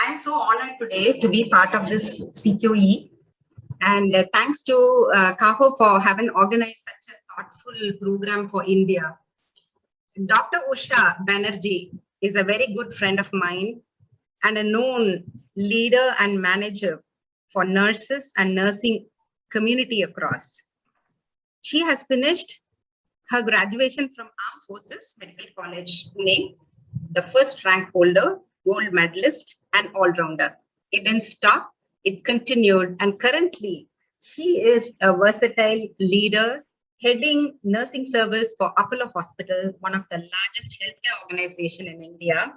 I'm so honored today to be part of this CQE, and thanks to Kaho for having organized such a thoughtful program for India. Dr. Usha Banerjee is a very good friend of mine and a known leader and manager for nurses and nursing community across. She has finished her graduation from Armed Forces Medical College, Pune, the first rank holder, gold medalist, and all-rounder. It didn't stop, it continued, and currently she is a versatile leader heading nursing service for Apollo Hospital, one of the largest healthcare organization in India.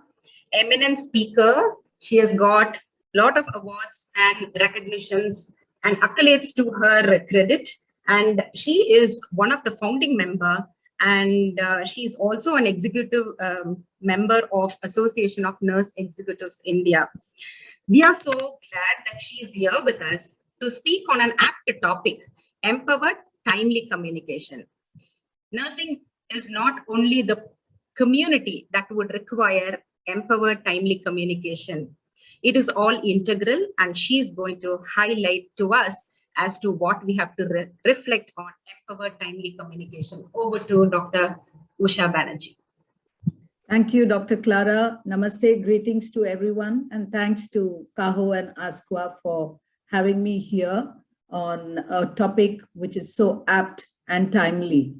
Eminent speaker, she has got a lot of awards and recognitions and accolades to her credit. And she is one of the founding member, and she is also an executive member of Association of Nurse Executives India. We are so glad that she is here with us to speak on an apt topic, empowered timely communication. Nursing is not only the community that would require empowered timely communication. It is all integral, and she is going to highlight to us as to what we have to reflect on empowered timely communication. Over to Dr. Usha Banerjee. Thank you, Dr. Clara. Namaste, greetings to everyone, and thanks to Kaho and Askwa for having me here on a topic which is so apt and timely.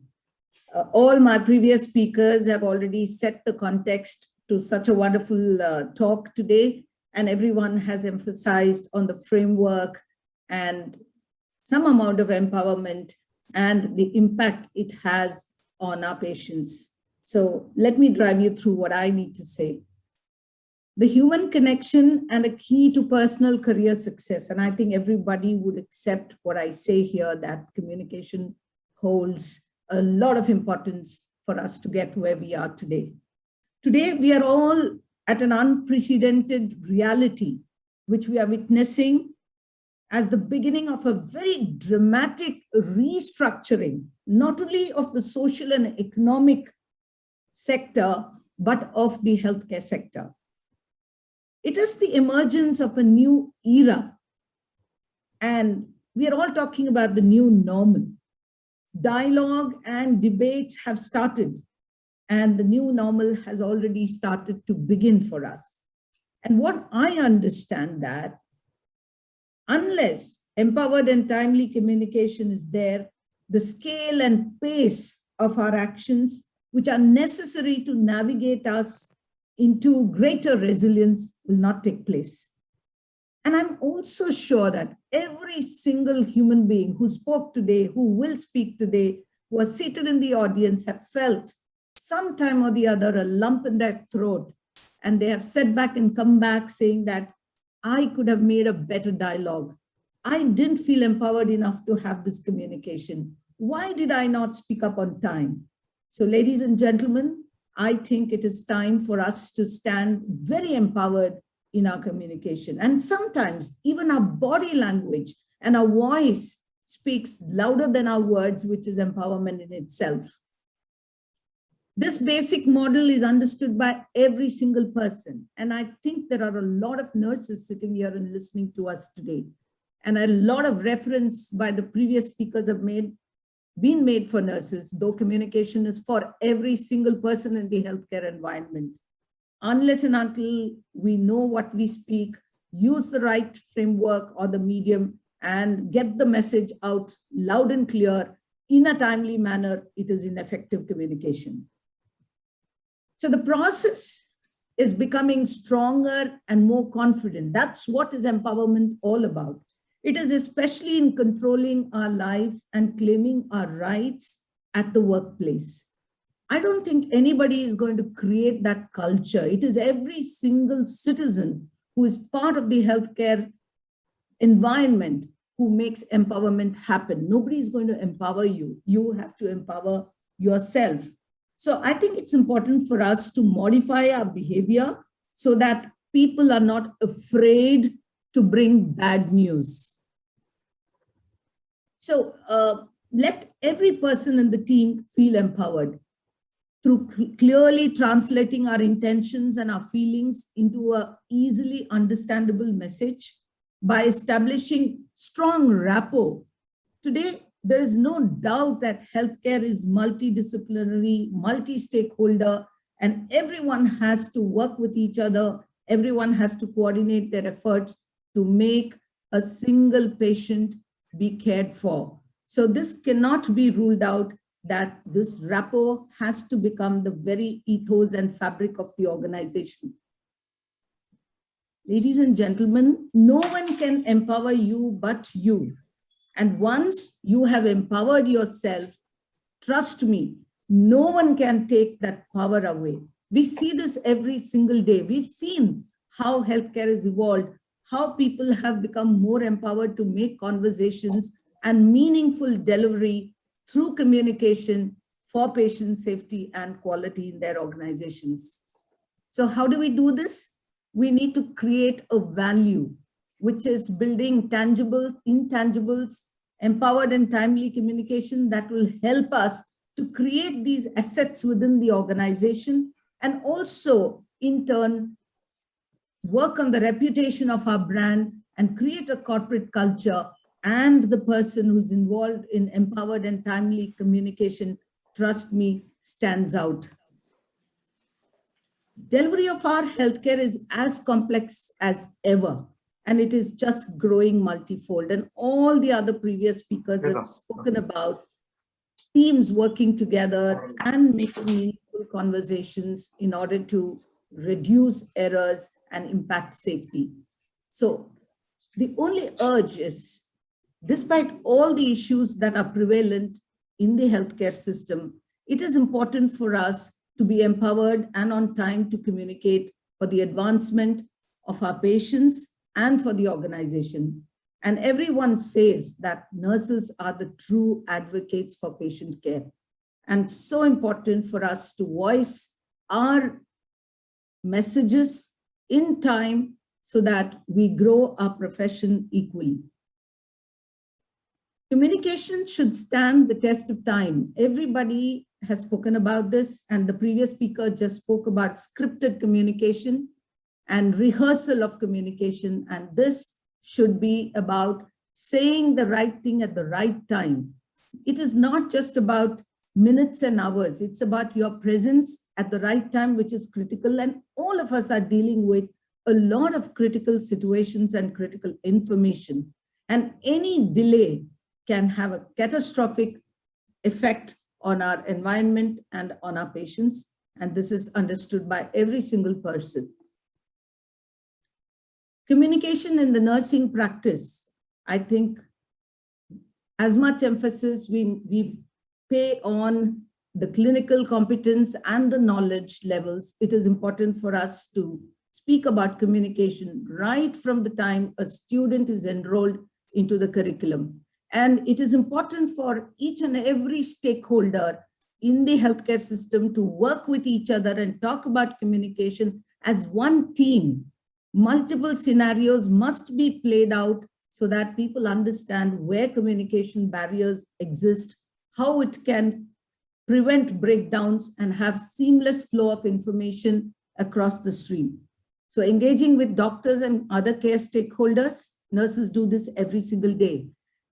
All my previous speakers have already set the context to such a wonderful talk today, and everyone has emphasized on the framework and some amount of empowerment and the impact it has on our patients. So let me drive you through what I need to say. The human connection and a key to personal career success. And I think everybody would accept what I say here, that communication holds a lot of importance for us to get where we are today. Today, we are all at an unprecedented reality, which we are witnessing as the beginning of a very dramatic restructuring, not only of the social and economic sector, but of the healthcare sector. It is the emergence of a new era, and we are all talking about the new normal. Dialogue and debates have started, and the new normal has already started to begin for us. And what I understand that unless empowered and timely communication is there, the scale and pace of our actions, which are necessary to navigate us into greater resilience, will not take place. And I'm also sure that every single human being who spoke today, who will speak today, who are seated in the audience, have felt sometime or the other a lump in their throat, and they have sat back and come back saying that I could have made a better dialogue. I didn't feel empowered enough to have this communication. Why did I not speak up on time? So ladies and gentlemen, I think it is time for us to stand very empowered in our communication. And sometimes even our body language and our voice speaks louder than our words, which is empowerment in itself. This basic model is understood by every single person. And I think there are a lot of nurses sitting here and listening to us today. And a lot of reference by the previous speakers have been made for nurses, though communication is for every single person in the healthcare environment. Unless and until we know what we speak, use the right framework or the medium, and get the message out loud and clear in a timely manner, it is ineffective communication. So the process is becoming stronger and more confident. That's what is empowerment all about. It is especially in controlling our life and claiming our rights at the workplace. I don't think anybody is going to create that culture. It is every single citizen who is part of the healthcare environment who makes empowerment happen. Nobody is going to empower you. You have to empower yourself. So I think it's important for us to modify our behavior so that people are not afraid to bring bad news. So let every person in the team feel empowered. through clearly translating our intentions and our feelings into a easily understandable message, by establishing strong rapport. Today, there is no doubt that healthcare is multidisciplinary, multi-stakeholder, and everyone has to work with each other. Everyone has to coordinate their efforts to make a single patient be cared for. So this cannot be ruled out, that this rapport has to become the very ethos and fabric of the organization. Ladies and gentlemen, no one can empower you but you. And once you have empowered yourself, trust me, no one can take that power away. We see this every single day. We've seen how healthcare has evolved, how people have become more empowered to make conversations and meaningful delivery through communication for patient safety and quality in their organizations. So how do we do this? We need to create a value, which is building tangibles, intangibles, empowered and timely communication that will help us to create these assets within the organization, and also in turn work on the reputation of our brand and create a corporate culture. And the person who's involved in empowered and timely communication, trust me, stands out. Delivery of our healthcare is as complex as ever, and it is just growing multifold. And all the other previous speakers have spoken about teams working together and making meaningful conversations in order to reduce errors and impact safety. So the only urge is, despite all the issues that are prevalent in the healthcare system, it is important for us to be empowered and on time to communicate for the advancement of our patients and for the organization. And everyone says that nurses are the true advocates for patient care. And so important for us to voice our messages in time so that we grow our profession equally. Communication should stand the test of time. Everybody has spoken about this, and the previous speaker just spoke about scripted communication and rehearsal of communication. And this should be about saying the right thing at the right time. It is not just about minutes and hours. It's about your presence at the right time, which is critical. And all of us are dealing with a lot of critical situations and critical information. And any delay can have a catastrophic effect on our environment and on our patients. And this is understood by every single person. Communication in the nursing practice, I think as much emphasis we pay on the clinical competence and the knowledge levels, it is important for us to speak about communication right from the time a student is enrolled into the curriculum. And it is important for each and every stakeholder in the healthcare system to work with each other and talk about communication as one team. Multiple scenarios must be played out so that people understand where communication barriers exist, how it can prevent breakdowns and have seamless flow of information across the stream. So engaging with doctors and other care stakeholders, nurses do this every single day.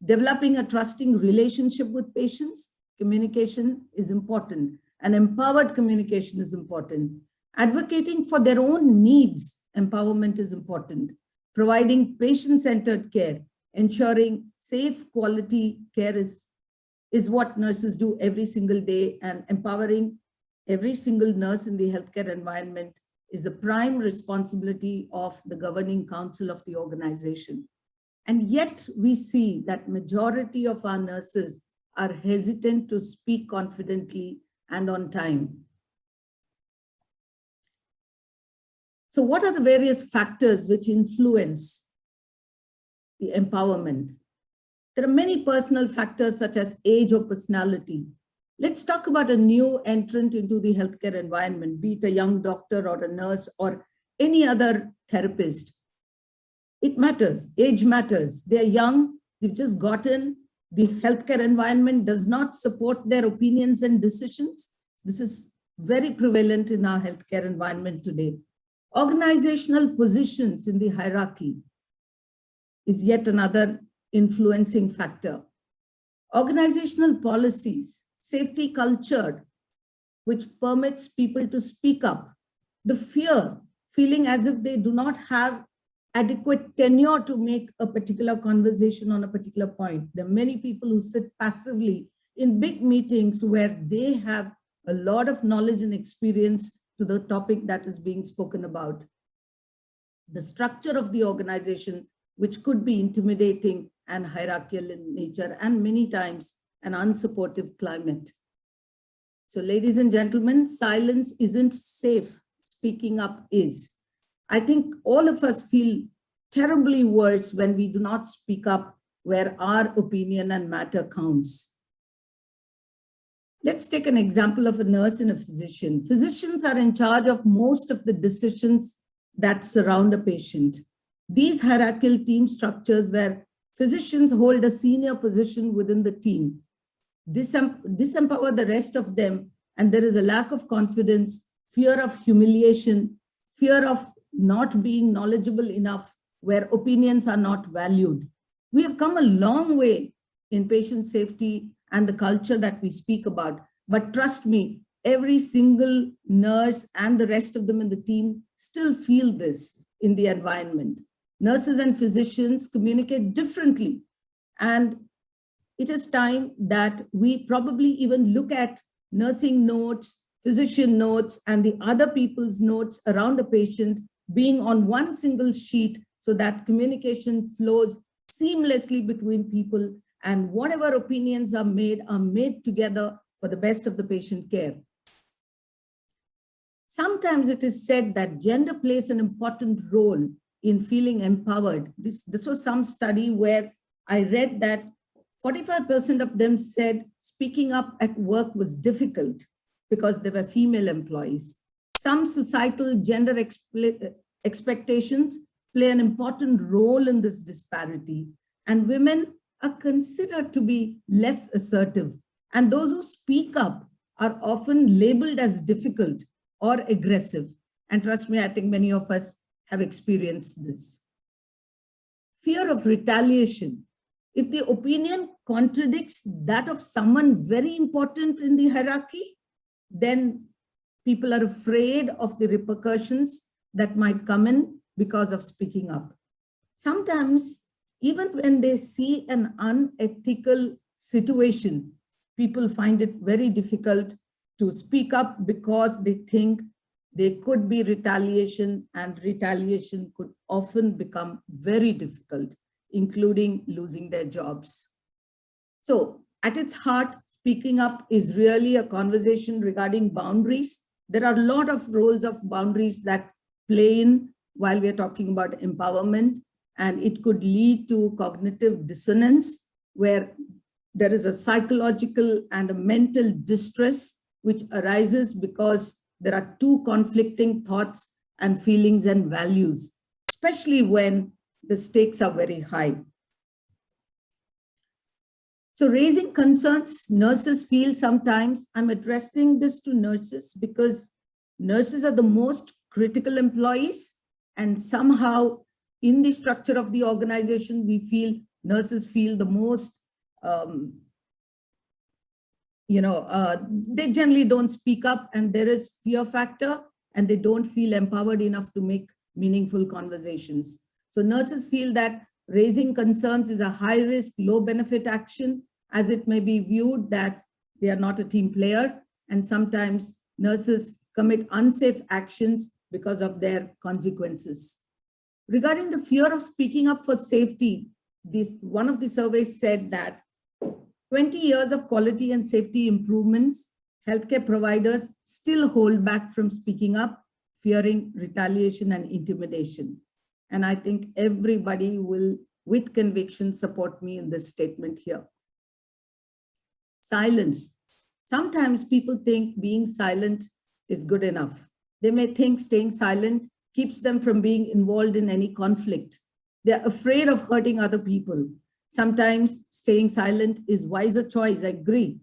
Developing a trusting relationship with patients, communication is important, and empowered communication is important. Advocating for their own needs, empowerment is important. Providing patient-centered care, ensuring safe quality care is what nurses do every single day, and empowering every single nurse in the healthcare environment is the prime responsibility of the governing council of the organization. And yet we see that majority of our nurses are hesitant to speak confidently and on time. So what are the various factors which influence the empowerment? There are many personal factors such as age or personality. Let's talk about a new entrant into the healthcare environment, be it a young doctor or a nurse or any other therapist. It matters, age matters. They're young, they've just gotten, the healthcare environment does not support their opinions and decisions. This is very prevalent in our healthcare environment today. Organizational positions in the hierarchy is yet another influencing factor. Organizational policies, safety culture, which permits people to speak up, the fear, feeling as if they do not have adequate tenure to make a particular conversation on a particular point. There are many people who sit passively in big meetings where they have a lot of knowledge and experience to the topic that is being spoken about. The structure of the organization, which could be intimidating and hierarchical in nature, and many times an unsupportive climate. So ladies and gentlemen, silence isn't safe, speaking up is. I think all of us feel terribly worse when we do not speak up where our opinion and matter counts. Let's take an example of a nurse and a physician. Physicians are in charge of most of the decisions that surround a patient. These hierarchical team structures where physicians hold a senior position within the team, disempower the rest of them, and there is a lack of confidence, fear of humiliation, fear of not being knowledgeable enough, where opinions are not valued. We have come a long way in patient safety and the culture that we speak about. But trust me, every single nurse and the rest of them in the team still feel this in the environment. Nurses and physicians communicate differently. And it is time that we probably even look at nursing notes, physician notes, and the other people's notes around a patient being on one single sheet so that communication flows seamlessly between people, and whatever opinions are made together for the best of the patient care. Sometimes it is said that gender plays an important role in feeling empowered. This was some study where I read that 45% of them said speaking up at work was difficult because they were female employees. Some societal gender expectations play an important role in this disparity, and women are considered to be less assertive, and those who speak up are often labeled as difficult or aggressive. And trust me, I think many of us have experienced this. Fear of retaliation. If the opinion contradicts that of someone very important in the hierarchy, then people are afraid of the repercussions that might come in because of speaking up. Sometimes, even when they see an unethical situation, people find it very difficult to speak up because they think there could be retaliation, and retaliation could often become very difficult, including losing their jobs. So at its heart, speaking up is really a conversation regarding boundaries. There are a lot of roles of boundaries that play in while we're talking about empowerment, and it could lead to cognitive dissonance where there is a psychological and a mental distress which arises because there are two conflicting thoughts and feelings and values, especially when the stakes are very high. So raising concerns, nurses feel sometimes, I'm addressing this to nurses because nurses are the most critical employees, and somehow in the structure of the organization, we feel nurses feel the most, they generally don't speak up, and there is fear factor, and they don't feel empowered enough to make meaningful conversations. So nurses feel that raising concerns is a high risk, low benefit action, as it may be viewed that they are not a team player. And sometimes nurses commit unsafe actions because of their consequences. Regarding the fear of speaking up for safety, one of the surveys said that 20 years of quality and safety improvements, healthcare providers still hold back from speaking up, fearing retaliation and intimidation. And I think everybody will, with conviction, support me in this statement here. Silence. Sometimes people think being silent is good enough. They may think staying silent keeps them from being involved in any conflict. They're afraid of hurting other people. Sometimes staying silent is wiser choice, I agree.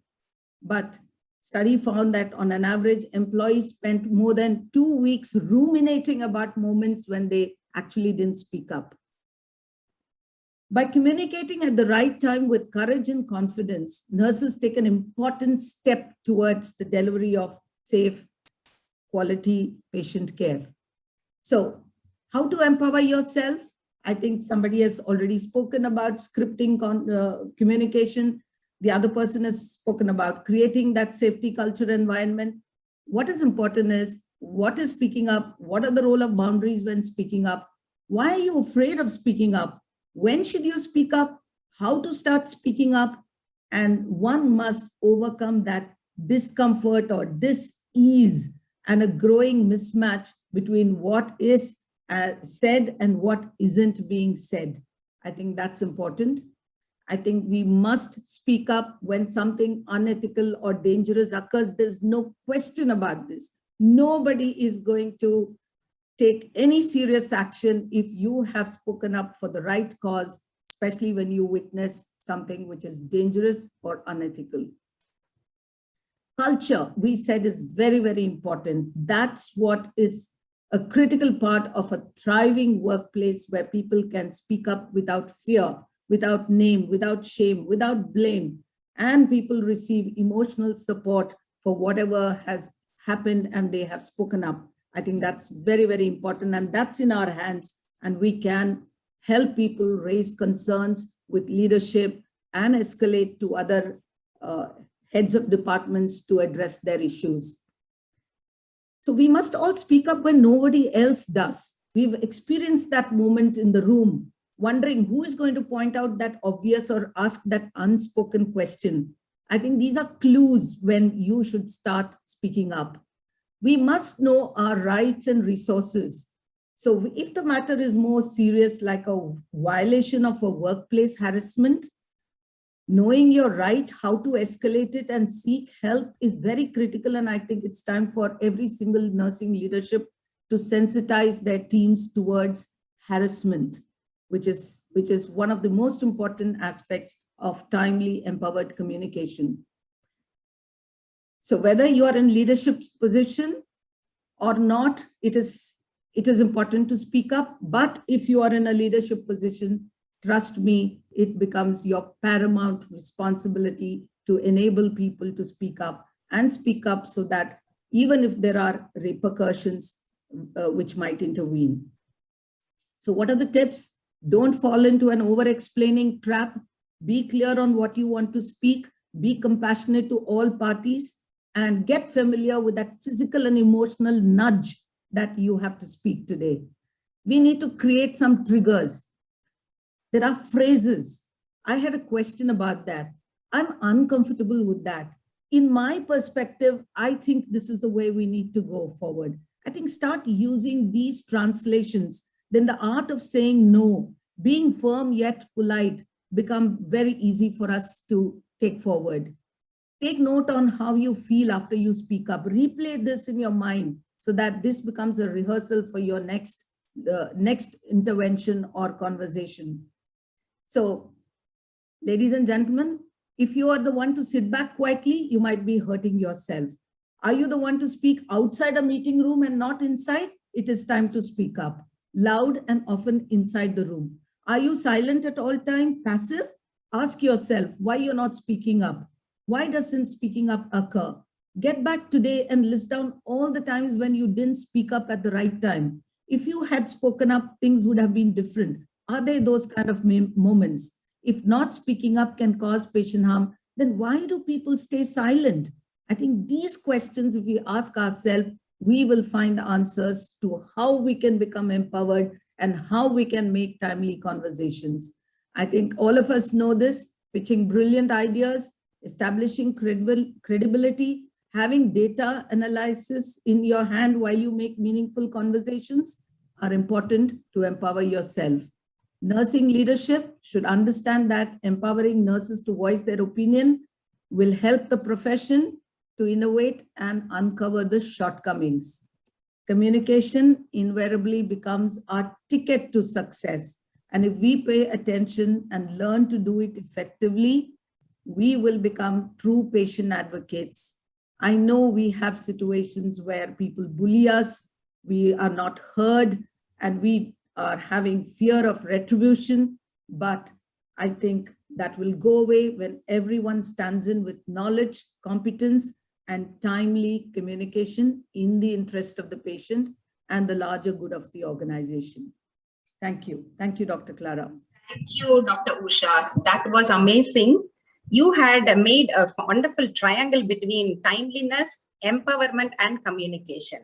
But study found that on an average, employees spent more than 2 weeks ruminating about moments when they actually didn't speak up. By communicating at the right time with courage and confidence, nurses take an important step towards the delivery of safe, quality patient care. So, how to empower yourself? I think somebody has already spoken about scripting communication. The other person has spoken about creating that safety culture environment. What is important is what is speaking up? What are the role of boundaries when speaking up? Why are you afraid of speaking up? When should you speak up? How to start speaking up? And one must overcome that discomfort or dis-ease and a growing mismatch between what is said and what isn't being said. I think that's important. I think we must speak up when something unethical or dangerous occurs. There's no question about this. Nobody is going to take any serious action if you have spoken up for the right cause, especially when you witness something which is dangerous or unethical. Culture, we said, is very, very important. That's what is a critical part of a thriving workplace where people can speak up without fear, without name, without shame, without blame, and people receive emotional support for whatever has happened and they have spoken up. I think that's very, very important, and that's in our hands, and we can help people raise concerns with leadership and escalate to other heads of departments to address their issues. So we must all speak up when nobody else does. We've experienced that moment in the room, wondering who is going to point out that obvious or ask that unspoken question. I think these are clues when you should start speaking up. We must know our rights and resources. So if the matter is more serious, like a violation of a workplace harassment, knowing your right, how to escalate it and seek help is very critical. And I think it's time for every single nursing leadership to sensitize their teams towards harassment, which is one of the most important aspects of timely, empowered communication. So whether you are in leadership position or not, it is important to speak up. But if you are in a leadership position, trust me, it becomes your paramount responsibility to enable people to speak up so that even if there are repercussions which might intervene. So what are the tips? Don't fall into an over-explaining trap. Be clear on what you want to speak. Be compassionate to all parties and get familiar with that physical and emotional nudge that you have to speak today. We need to create some triggers. There are phrases. I had a question about that. I'm uncomfortable with that. In my perspective, I think this is the way we need to go forward. I think start using these translations. Then the art of saying no, being firm yet polite, become very easy for us to take forward. Take note on how you feel after you speak up. Replay this in your mind so that this becomes a rehearsal for your next intervention or conversation. So, ladies and gentlemen, if you are the one to sit back quietly, you might be hurting yourself. Are you the one to speak outside a meeting room and not inside? It is time to speak up, loud and often inside the room. Are you silent at all times, passive? Ask yourself why you're not speaking up. Why doesn't speaking up occur? Get back today and list down all the times when you didn't speak up at the right time. If you had spoken up, things would have been different. Are there those kind of moments? If not speaking up can cause patient harm, then why do people stay silent? I think these questions, if we ask ourselves, we will find answers to how we can become empowered and how we can make timely conversations. I think all of us know this, pitching brilliant ideas, establishing credibility, having data analysis in your hand while you make meaningful conversations are important to empower yourself. Nursing leadership should understand that empowering nurses to voice their opinion will help the profession to innovate and uncover the shortcomings. Communication invariably becomes our ticket to success. And if we pay attention and learn to do it effectively, we will become true patient advocates I know we have situations where people bully us, we are not heard, and we are having fear of retribution. But I think that will go away when everyone stands in with knowledge, competence, and timely communication in the interest of the patient and the larger good of the organization. Thank you. Thank you, Dr. Clara. Thank you, Dr. Usha. That was amazing. You had made a wonderful triangle between timeliness, empowerment, and communication.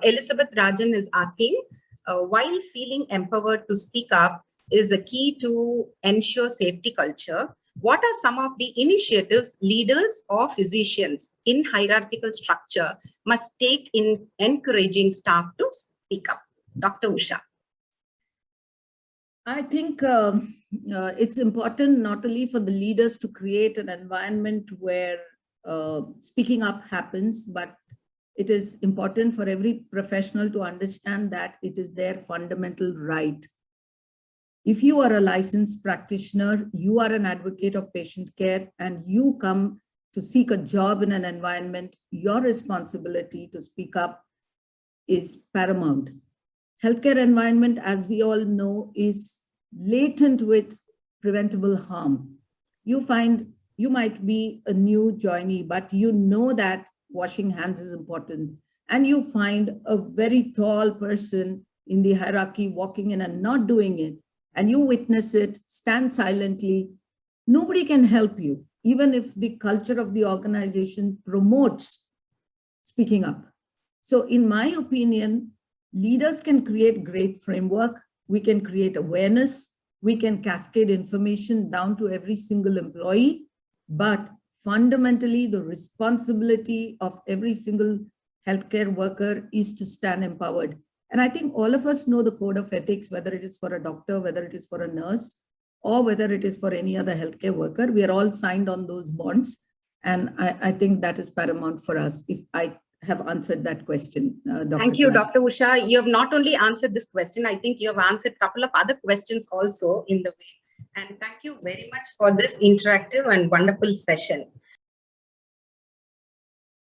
Elizabeth Rajan is asking, while feeling empowered to speak up is the key to ensure safety culture, what are some of the initiatives leaders or physicians in hierarchical structure must take in encouraging staff to speak up? Dr. Usha. I think it's important not only for the leaders to create an environment where speaking up happens, but it is important for every professional to understand that it is their fundamental right. If you are a licensed practitioner, you are an advocate of patient care, and you come to seek a job in an environment, your responsibility to speak up is paramount. Healthcare environment, as we all know, is latent with preventable harm. You might be a new joinee, but you know that washing hands is important. And you find a very tall person in the hierarchy walking in and not doing it, and you witness it, stand silently. Nobody can help you, even if the culture of the organization promotes speaking up. So in my opinion, leaders can create great framework. We can create awareness. We can cascade information down to every single employee. But fundamentally, the responsibility of every single healthcare worker is to stand empowered. And I think all of us know the code of ethics, whether it is for a doctor, whether it is for a nurse, or whether it is for any other healthcare worker. We are all signed on those bonds. And I think that is paramount for us, if I have answered that question. Dr. Thank you, Clara. Dr. Usha. You have not only answered this question, I think you have answered a couple of other questions also in the way. And thank you very much for this interactive and wonderful session.